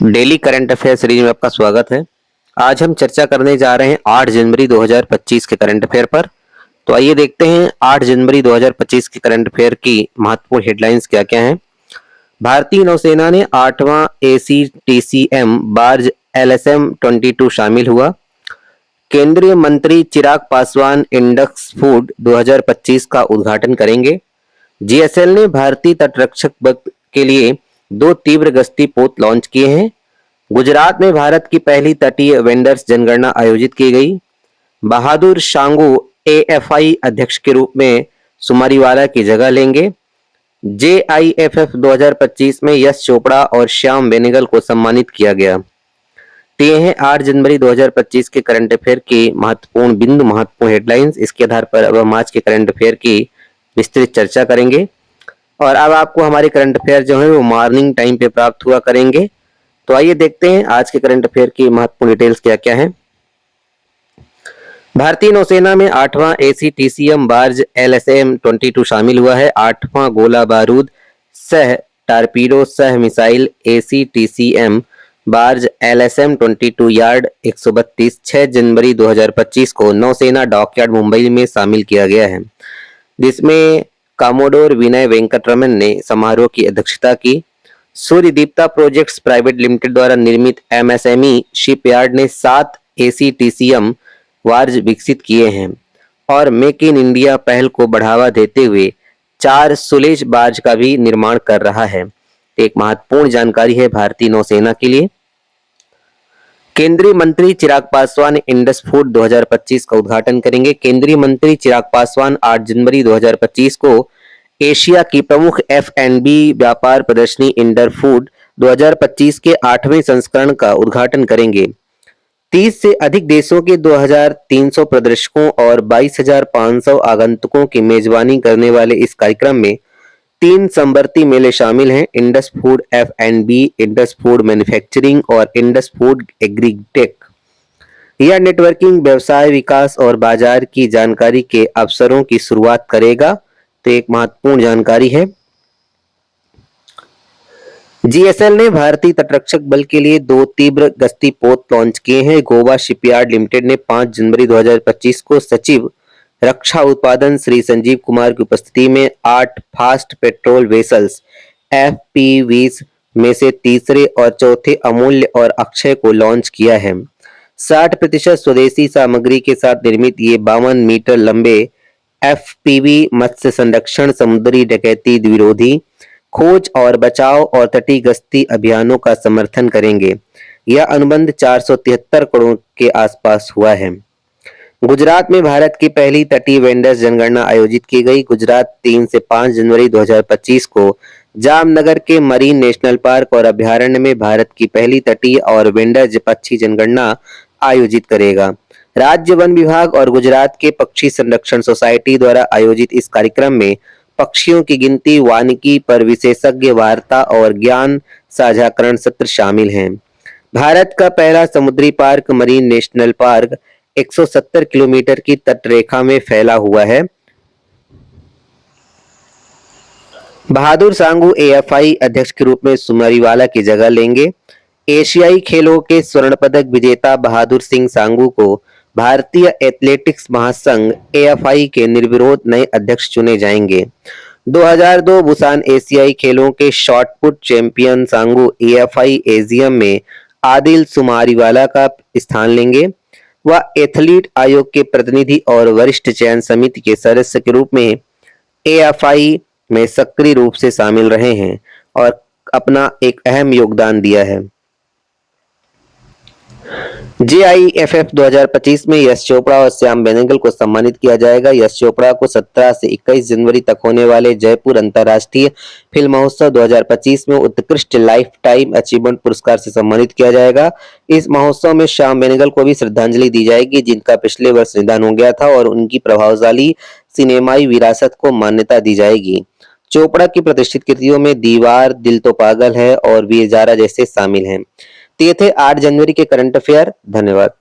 Daily current affair series में आपका स्वागत है। आज हम चर्चा करने जा रहे हैं 8 जनवरी 2025 के करंट अफेयर पर। तो आइए देखते हैं 8 जनवरी 2025 के करंट अफेयर की महत्वपूर्ण हेडलाइंस क्या-क्या हैं। भारतीय नौसेना ने 8वां ACTCM बार्ज LSM 22 शामिल हुआ। केंद्रीय मंत्री चिराग पासवान इंडेक्स फूड 2025 का उद्घाटन करेंगे। GSL ने भारतीय तटरक्षक बल के लिए 2 तीव्र गश्ती पोत लॉन्च किए हैं। गुजरात में भारत की पहली तटीय वेंडर्स जनगणना आयोजित की गई। बहादुर शांगू AFI अध्यक्ष के रूप में सुमारीवाला की जगह लेंगे। JIFF 2025 में यश चोपड़ा और श्याम बेनेगल को सम्मानित किया गया। तो ये हैं 8 जनवरी 2025 के करंट अफेयर की महत्वपूर्ण हेडलाइंस। इसके आधार पर अब हम आज के करंट अफेयर की विस्तृत चर्चा करेंगे और अब आपको हमारे करंट अफेयर जो है वो मॉर्निंग टाइम पे प्राप्त हुआ करेंगे। तो आइए देखते हैं आज के करंट अफेयर की महत्वपूर्ण डिटेल्स क्या-क्या हैं। भारतीय नौसेना में 8वां ACTCM बार्ज LSM 22 शामिल हुआ है। 8वां गोला बारूद सह टारपीडो सह missile ACTCM barge LSM 22 yard 132 6 जनवरी 2025 को नौसेना डॉकयार्ड मुंबई में शामिल किया गया है, जिसमें कमोडोर विनय वेंकटरमन ने समारोह की अध्यक्षता की। सूर्य दीप्ता प्रोजेक्ट्स प्राइवेट लिमिटेड द्वारा निर्मित MSME शिपयार्ड ने 7 ACTCM बार्ज विकसित किए हैं और मेक इन इंडिया पहल को बढ़ावा देते हुए 4 सुलेज बार्ज का भी निर्माण कर रहा है। एक महत्वपूर्ण जानकारी है भारतीय नौसेना के लिए। केंद्रीय मंत्री चिराग पासवान इंडस फूड 2025 का उद्घाटन करेंगे। केंद्रीय मंत्री चिराग पासवान 8 जनवरी 2025 को एशिया की प्रमुख F&B व्यापार प्रदर्शनी इंडर फूड 2025 के 8वें संस्करण का उद्घाटन करेंगे। 30 से अधिक देशों के 2300 प्रदर्शकों और 22,500 आगंतुकों की मेजबानी करने वाले इस कार्यक्रम में 3 समवर्ती मेले शामिल हैं: Indus food F&B, Indus food manufacturing और इंडस फूड एग्रीटेक। यह नेटवर्किंग, व्यवसाय विकास और बाजार की जानकारी के अवसरों की शुरुआत करेगा। तो एक महत्वपूर्ण जानकारी है। GSL ने भारतीय तटरक्षक बल के लिए 2 तीव्र गश्ती पोत लॉन्च किए हैं। गोवा शिपयार्ड लिमिटेड ने 5 जनवरी 2025 को सचिव रक्षा उत्पादन श्री संजीव कुमार की उपस्थिति में 8 फास्ट पेट्रोल वेसल्स FPVs में से तीसरे और चौथे अमूल्य और अक्षय को लॉन्च किया है। 60% स्वदेशी सामग्री के साथ निर्मित ये 52 मीटर लंबे FPV मत्स्य संरक्षण, समुद्री डकैती विरोधी, खोज और बचाव और तटीय गश्ती अभियानों का समर्थन करेंगे। यह अनुबंध 473 करोड़ के आसपास हुआ है। गुजरात में भारत की पहली तटीय वेंडर्स जनगणना आयोजित की गई। गुजरात 3 से 5 जनवरी 2025 को जामनगर के मरीन नेशनल पार्क और अभ्यारण्य में भारत की पहली तटीय और वेंडर पक्षी जनगणना आयोजित करेगा। राज्य वन विभाग और गुजरात के पक्षी संरक्षण सोसाइटी द्वारा आयोजित इस कार्यक्रम में पक्षियों की गिनती, वानिकी पर विशेषज्ञ वार्ता और ज्ञान साझाकरण सत्र शामिल हैं। भारत का पहला समुद्री park marine national park 170 kilometre की तटरेखा में फैला हुआ है। बहादुर सांगू AFI अध्यक्ष के रूप में सुमारीवाला की जगह लेंगे। एशियाई खेलों के स्वर्ण पदक विजेता बहादुर सिंह सांगू को भारतीय एथलेटिक्स महासंघ AFI के निर्विरोध नए अध्यक्ष चुने जाएंगे। 2002 बुसान एशियाई खेलों के शॉटपुट चैंपियन सांगू AFI एजियम में आदिल सुमारीवाला का स्थान लेंगे। वह एथलीट आयोग के प्रतिनिधि और वरिष्ठ चयन समिति के सदस्य के रूप में AFI में सक्रिय रूप से शामिल रहे हैं और अपना एक अहम योगदान दिया है। JIFF 2025 में यश चोपड़ा और श्याम बेनेगल को सम्मानित किया जाएगा। यश चोपड़ा को 17 से 21 जनवरी तक होने वाले जयपुर अंतर्राष्ट्रीय फिल्म महोत्सव 2025 में उत्कृष्ट लाइफ टाइम अचीवमेंट पुरस्कार से सम्मानित किया जाएगा। इस महोत्सव में श्याम बेनेगल को भी श्रद्धांजलि दी जाएगी, जिनका पिछले वर्ष निधन हो गया था, और उनकी प्रभावशाली सिनेमाई विरासत को मान्यता दी जाएगी। चोपड़ा की प्रतिष्ठित कृतियों में दीवार, दिल तो पागल है और वीर जारा जैसे शामिल हैं। तो ये थे 8 जनवरी के करंट अफेयर। धन्यवाद।